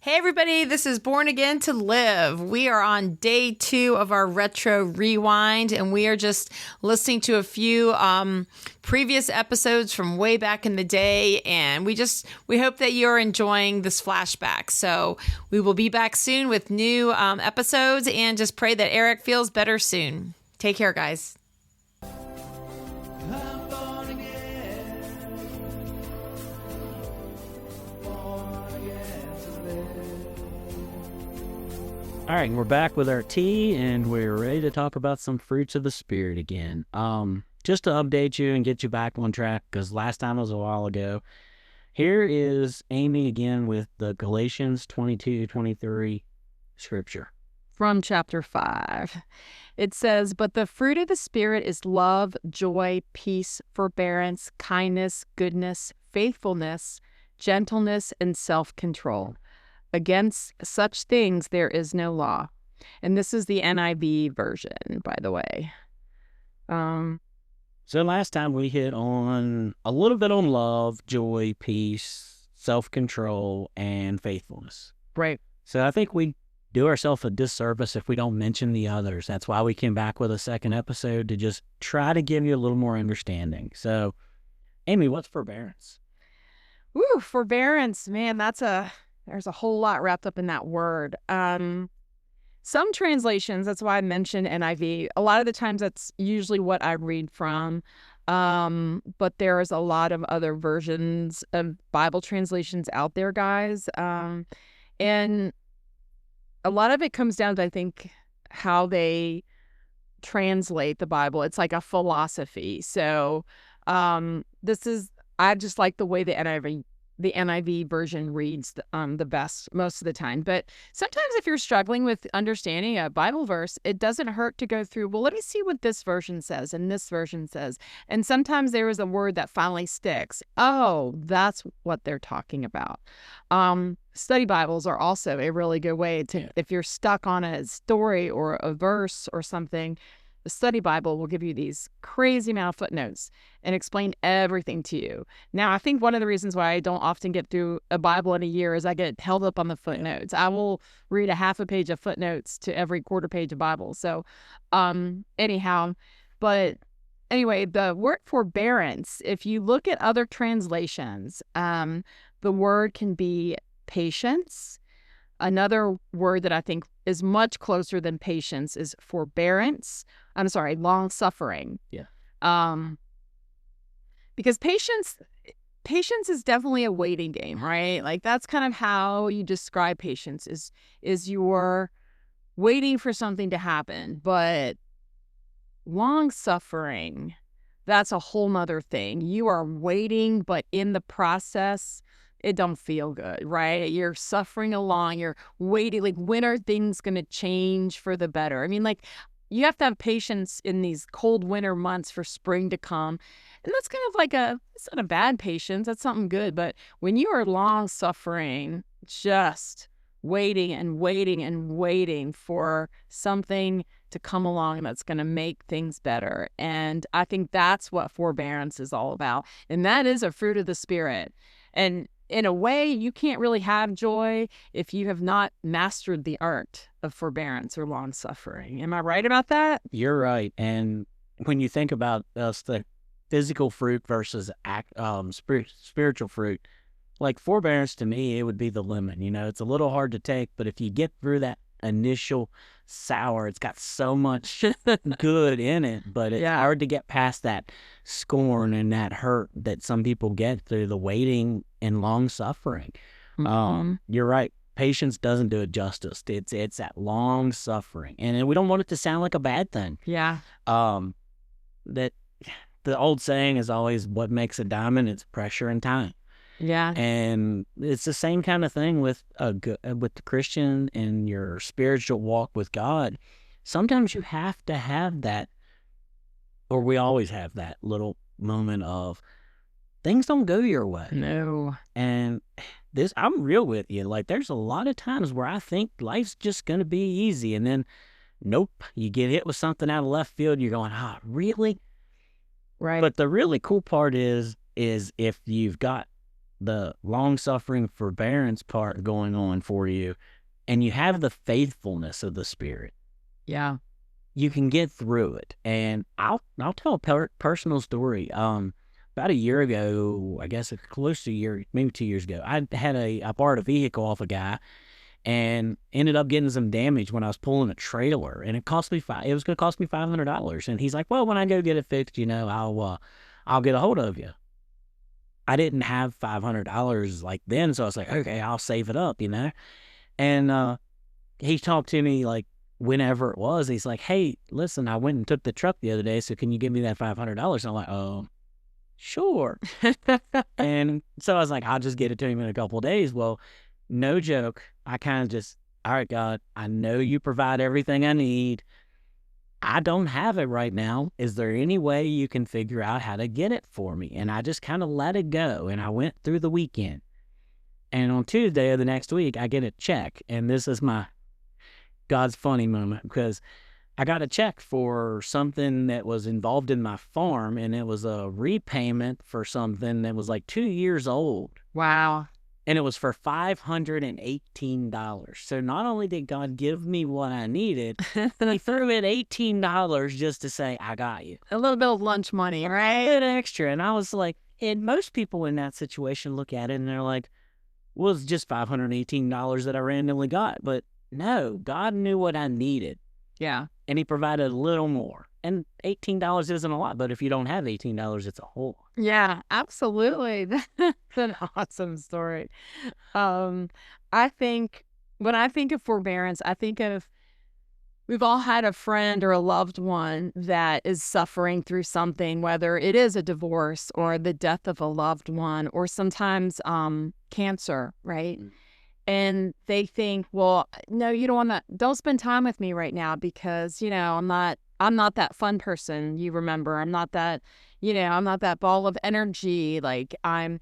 Hey everybody, this is Born Again to Live. We are on day 2 of our retro rewind, and we are just listening to a few previous episodes from way back in the day, and we hope that you're enjoying this flashback. So we will be back soon with new episodes, and just pray that Eric feels better soon. Take care, guys. All right, we're back with our tea, and we're ready to talk about some fruits of the Spirit again. Just to update you and get you back on track, because last time was a while ago, here is Amy again with the Galatians 22-23 scripture. From chapter 5. It says, "But the fruit of the Spirit is love, joy, peace, forbearance, kindness, goodness, faithfulness, gentleness, and self-control. Against such things there is no law." And this is the NIV version, by the way. So last time we hit on a little bit on love, joy, peace, self-control, and faithfulness. Right. So I think we do ourselves a disservice if we don't mention the others. That's why we came back with a second episode, to just try to give you a little more understanding. So, Amy, what's forbearance? Ooh, forbearance, man, there's a whole lot wrapped up in that word. Some translations, that's why I mentioned NIV. A lot of the times that's usually what I read from. But there's a lot of other versions of Bible translations out there, guys. And a lot of it comes down to, I think, how they translate the Bible. It's like a philosophy. So I just like the way the NIV version reads the best most of the time. But sometimes if you're struggling with understanding a Bible verse, it doesn't hurt to go through, well, let me see what this version says and this version says. And sometimes there is a word that finally sticks. Oh, that's what they're talking about. Study Bibles are also a really good way to, if you're stuck on a story or a verse or something, the Study Bible will give you these crazy amount of footnotes and explain everything to you. Now, I think one of the reasons why I don't often get through a Bible in a year is I get held up on the footnotes. I will read a half a page of footnotes to every quarter page of Bible. So but anyway, the word forbearance, if you look at other translations, the word can be patience. Another word that I think is much closer than patience is forbearance. Long suffering. Yeah. Because patience is definitely a waiting game, right? Like that's kind of how you describe patience is you're waiting for something to happen. But long suffering, that's a whole nother thing. You are waiting, but in the process, it don't feel good, right? You're suffering along, you're waiting, like when are things going to change for the better? I mean, like you have to have patience in these cold winter months for spring to come. And that's kind of like it's not a bad patience, that's something good. But when you are long suffering, just waiting and waiting and waiting for something to come along that's going to make things better. And I think that's what forbearance is all about. And that is a fruit of the Spirit. And in a way, you can't really have joy if you have not mastered the art of forbearance or long suffering. Am I right about that? You're right. And when you think about the physical fruit versus spiritual fruit, like forbearance to me, it would be the lemon. You know, it's a little hard to take, but if you get through that initial sour, it's got so much good in it, but it's hard to get past that scorn and that hurt that some people get through the waiting and long suffering. Mm-hmm. You're right. Patience doesn't do it justice. It's that long suffering, and we don't want it to sound like a bad thing. Yeah. That the old saying is always, what makes a diamond? It's pressure and time. Yeah. And it's the same kind of thing with the Christian and your spiritual walk with God. Sometimes you have to have that, or we always have that little moment of things don't go your way. No. And I'm real with you. Like there's a lot of times where I think life's just going to be easy. And then, nope, you get hit with something out of left field. You're going, really? Right. But the really cool part is if you've got the long-suffering forbearance part going on for you, and you have the faithfulness of the Spirit, Yeah. you can get through it. And I'll tell a personal story. About a year ago, I guess close to a year, maybe 2 years ago, I borrowed a vehicle off a guy and ended up getting some damage when I was pulling a trailer, and it was going to cost me $500. And he's like, well, when I go get it fixed, I'll get a hold of you. I didn't have $500 like then, so I was like, okay, I'll save it up, And he talked to me like whenever it was. He's like, hey, listen, I went and took the truck the other day, so can you give me that $500? And I'm like, oh, sure. And so I was like, I'll just get it to him in a couple of days. Well, no joke, I kind of just, all right, God, I know you provide everything I need. I don't have it right now. Is there any way you can figure out how to get it for me? And I just kind of let it go. And I went through the weekend. And on Tuesday of the next week, I get a check. And this is my God's funny moment, because I got a check for something that was involved in my farm. And it was a repayment for something that was like 2 years old. Wow. And it was for $518. So not only did God give me what I needed, he threw in $18 just to say, I got you. A little bit of lunch money, right? An extra. And I was like, and most people in that situation look at it and they're like, well, it's just $518 that I randomly got. But no, God knew what I needed. Yeah. And he provided a little more. And $18 isn't a lot, but if you don't have $18, it's a whole lot. Yeah, absolutely. That's an awesome story. I think when I think of forbearance, I think of we've all had a friend or a loved one that is suffering through something, whether it is a divorce or the death of a loved one, or sometimes cancer, right? Mm. And they think, well, no, you don't spend time with me right now because, I'm not that fun person you remember. I'm not that ball of energy. Like I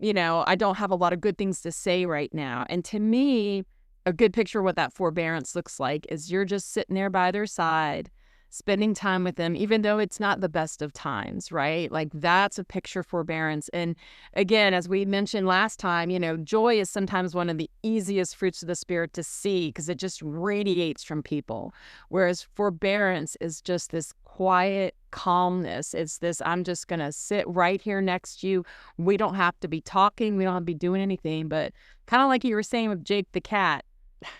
don't have a lot of good things to say right now. And to me, a good picture of what that forbearance looks like is you're just sitting there by their side, spending time with them, even though it's not the best of times, right? Like that's a picture of forbearance. And again, as we mentioned last time, joy is sometimes one of the easiest fruits of the Spirit to see because it just radiates from people. Whereas forbearance is just this quiet calmness. It's this, I'm just going to sit right here next to you. We don't have to be talking. We don't have to be doing anything, but kind of like you were saying with Jake the cat,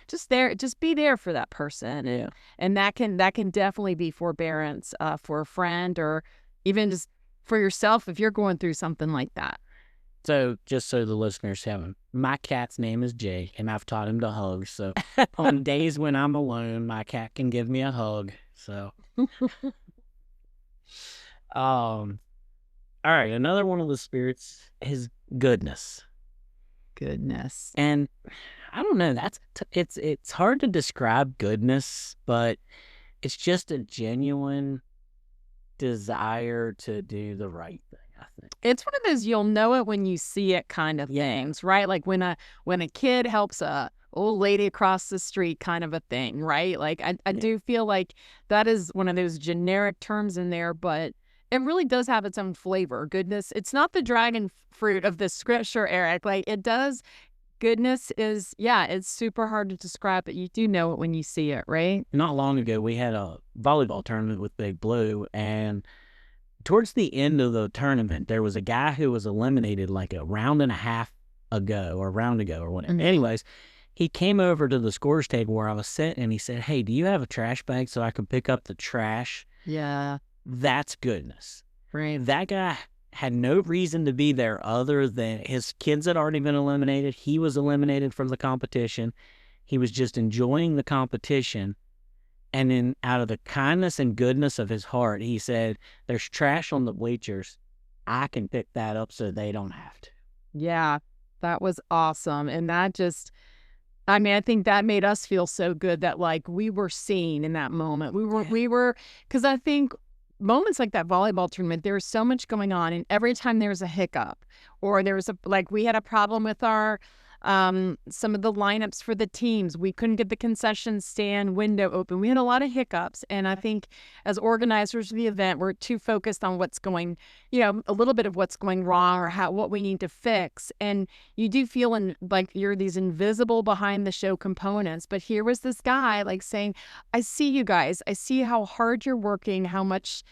just be there for that person. Yeah. And that can definitely be forbearance for a friend or even just for yourself if you're going through something like that. So just so the listeners have, my cat's name is Jake, and I've taught him to hug. So on days when I'm alone, my cat can give me a hug. So, all right, another one of the spirits is goodness. Goodness. And I don't know, it's hard to describe goodness, but it's just a genuine desire to do the right thing, I think. It's one of those you'll know it when you see it kind of things, right? Like when a kid helps a old lady across the street kind of a thing, right? Like I do feel like that is one of those generic terms in there, but it really does have its own flavor. Goodness, it's not the dragon fruit of the scripture, Eric. Like it does. Goodness is, it's super hard to describe, but you do know it when you see it, right? Not long ago, we had a volleyball tournament with Big Blue, and towards the end of the tournament, there was a guy who was eliminated like a round and a half ago, or whatever. Mm-hmm. Anyways, he came over to the scores table where I was sitting, and he said, hey, do you have a trash bag so I can pick up the trash? Yeah. That's goodness. Right. That guy had no reason to be there other than his kids had already been eliminated. He was eliminated from the competition. He was just enjoying the competition. And then out of the kindness and goodness of his heart, he said, there's trash on the bleachers. I can pick that up so they don't have to. Yeah, that was awesome. And that just, I think that made us feel so good that like we were seen in that moment. We were, because I think moments like that volleyball tournament, there was so much going on, and every time there was a hiccup or there was we had a problem with our some of the lineups for the teams. We couldn't get the concession stand window open. We had a lot of hiccups. And I think as organizers of the event, we're too focused on what's going, a little bit of what's going wrong or what we need to fix. And you do feel like you're these invisible behind the show components. But here was this guy like saying, I see you guys. I see how hard you're working, how much,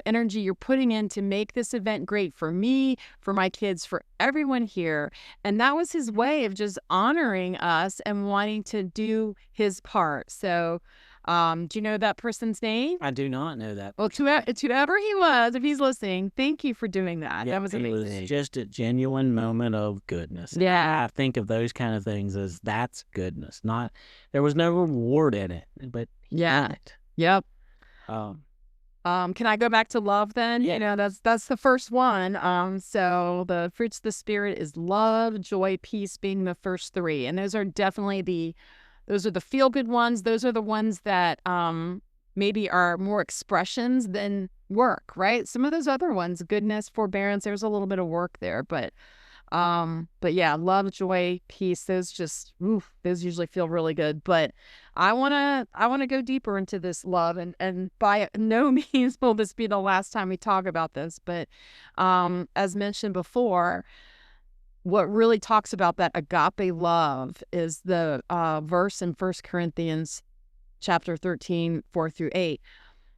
energy you're putting in to make this event great for me, for my kids, for everyone here. And that was his way of just honoring us and wanting to do his part. So, do you know that person's name? I do not know that. Well, to whoever he was, if he's listening, thank you for doing that. Yeah, that was amazing. It was just a genuine moment of goodness. Yeah. I think of those kind of things as that's goodness. There was no reward in it, but yeah. It. Yep. Can I go back to love then? Yeah. That's the first one. So the fruits of the Spirit is love, joy, peace being the first three. And those are definitely those are the feel-good ones. Those are the ones that maybe are more expressions than work, right? Some of those other ones, goodness, forbearance, there's a little bit of work there. But yeah, love, joy, peace, those usually feel really good. But I wanna go deeper into this love, and by no means will this be the last time we talk about this. But as mentioned before, what really talks about that agape love is the verse in 1 Corinthians chapter 13, 4-8.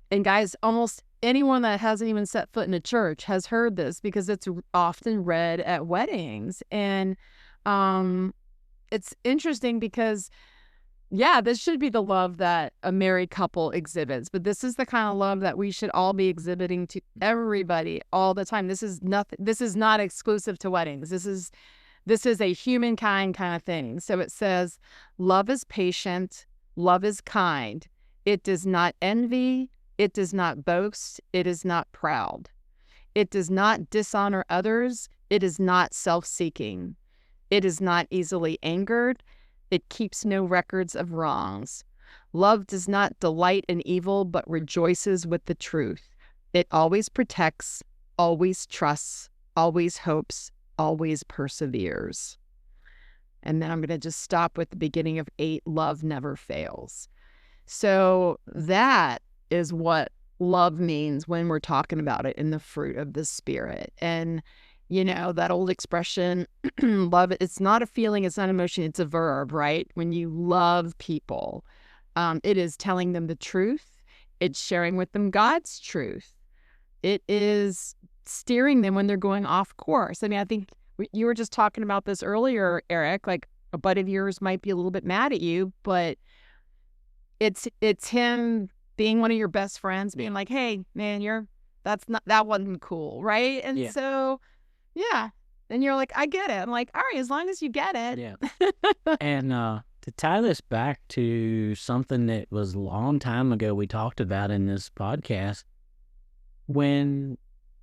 And guys, almost anyone that hasn't even set foot in a church has heard this because it's often read at weddings. And it's interesting because, yeah, this should be the love that a married couple exhibits, but this is the kind of love that we should all be exhibiting to everybody all the time. This is not exclusive to weddings. This is a humankind kind of thing. So it says, love is patient, love is kind. It does not envy. It does not boast. It is not proud. It does not dishonor others. It is not self-seeking. It is not easily angered. It keeps no records of wrongs. Love does not delight in evil, but rejoices with the truth. It always protects, always trusts, always hopes, always perseveres. And then I'm going to just stop with the beginning of 8. Love never fails. So that is what love means when we're talking about it in the fruit of the Spirit. And, that old expression, love, it's not a feeling, it's not emotion, it's a verb, right? When you love people, it is telling them the truth. It's sharing with them God's truth. It is steering them when they're going off course. I mean, I think you were just talking about this earlier, Eric, like a bud of yours might be a little bit mad at you, but it's him being one of your best friends, being like, hey, man, that wasn't cool, right? And so, yeah. And you're like, I get it. I'm like, all right, as long as you get it. Yeah. And to tie this back to something that was a long time ago we talked about in this podcast, when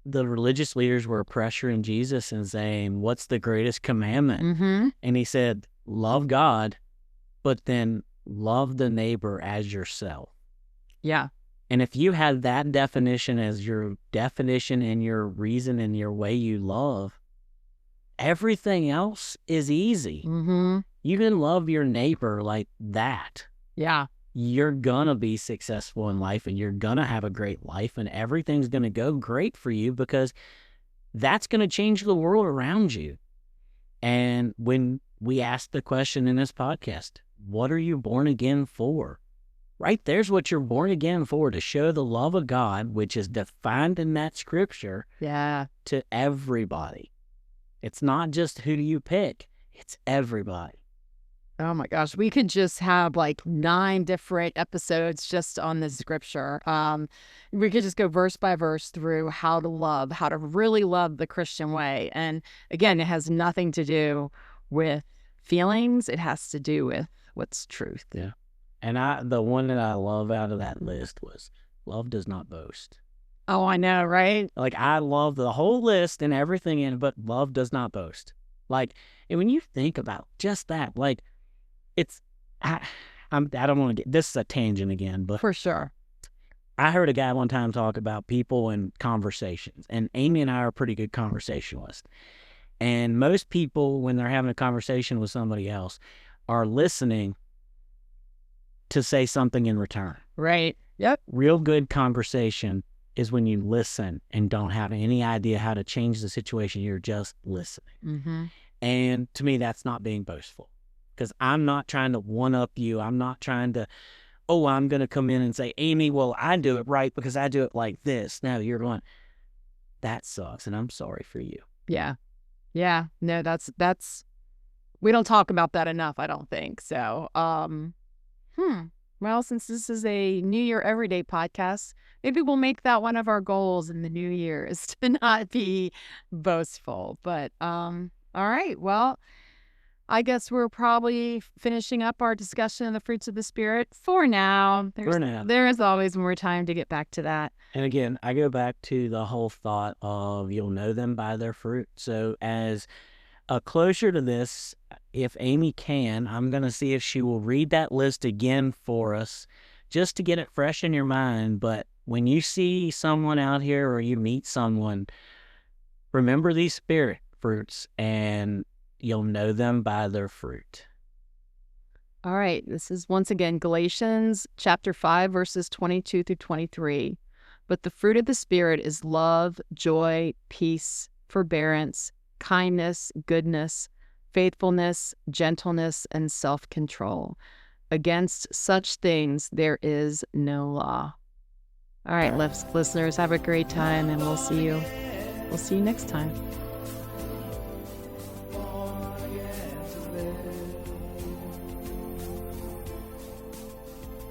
the religious leaders were pressuring Jesus and saying, what's the greatest commandment? Mm-hmm. And he said, love God, but then love the neighbor as yourself. Yeah. And if you had that definition as your definition and your reason and your way you love, everything else is easy. Mm-hmm. You can love your neighbor like that. Yeah. You're going to be successful in life and you're going to have a great life and everything's going to go great for you because that's going to change the world around you. And when we ask the question in this podcast, what are you born again for? Right there's what you're born again for, to show the love of God, which is defined in that scripture, to everybody. It's not just who you pick, it's everybody. Oh my gosh, we could just have like 9 different episodes just on this scripture. We could just go verse by verse through how to really love the Christian way. And again, it has nothing to do with feelings. It has to do with what's truth. Yeah. And the one that I love out of that list was love does not boast. Oh, I know, right? Like, I love the whole list and everything in it, but love does not boast. Like, and when you think about just that, like, I don't want to get, this is a tangent again, but. For sure. I heard a guy one time talk about people and conversations, and Amy and I are pretty good conversationalists. And most people, when they're having a conversation with somebody else, are listening to say something in return. Right. Yep. Real good conversation is when you listen and don't have any idea how to change the situation. You're just listening. Mm-hmm. And to me, that's not being boastful, because I'm not trying to one-up you. I'm not trying to, I'm going to come in and say, Amy, well, I do it right because I do it like this. No, you're going, that sucks, and I'm sorry for you. Yeah. Yeah. No, that's, we don't talk about that enough, I don't think. So, well, since this is a New Year Everyday podcast, maybe we'll make that one of our goals in the new year, is to not be boastful. But, all right. Well, I guess we're probably finishing up our discussion of the fruits of the Spirit for now. There is always more time to get back to that. And again, I go back to the whole thought of you'll know them by their fruit. So as a closure to this, if Amy can, I'm going to see if she will read that list again for us, just to get it fresh in your mind. But when you see someone out here or you meet someone, remember these spirit fruits, and you'll know them by their fruit. All right. This is once again Galatians chapter 5, verses 22 through 23. But the fruit of the Spirit is love, joy, peace, forbearance, kindness, goodness, faithfulness, gentleness, and self-control. Against such things there is no law. All right, listeners, have a great time, and we'll see you next time.